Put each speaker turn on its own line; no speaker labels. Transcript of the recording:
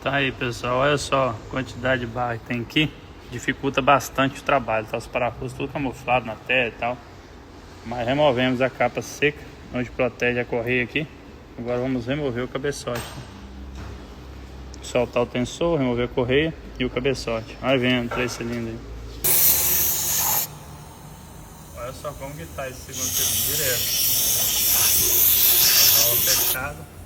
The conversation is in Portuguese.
Tá aí, pessoal, olha só a quantidade de barra que tem aqui. Dificulta bastante o trabalho, tá? Os parafusos tudo camuflado na terra e tal. Mas removemos a capa seca, onde protege a correia aqui. Agora vamos remover o cabeçote. Soltar o tensor, remover a correia e o cabeçote. Vai vendo, 3 cilindros aí. Olha só como que tá esse segundo cilindro direto. A válvula fechada.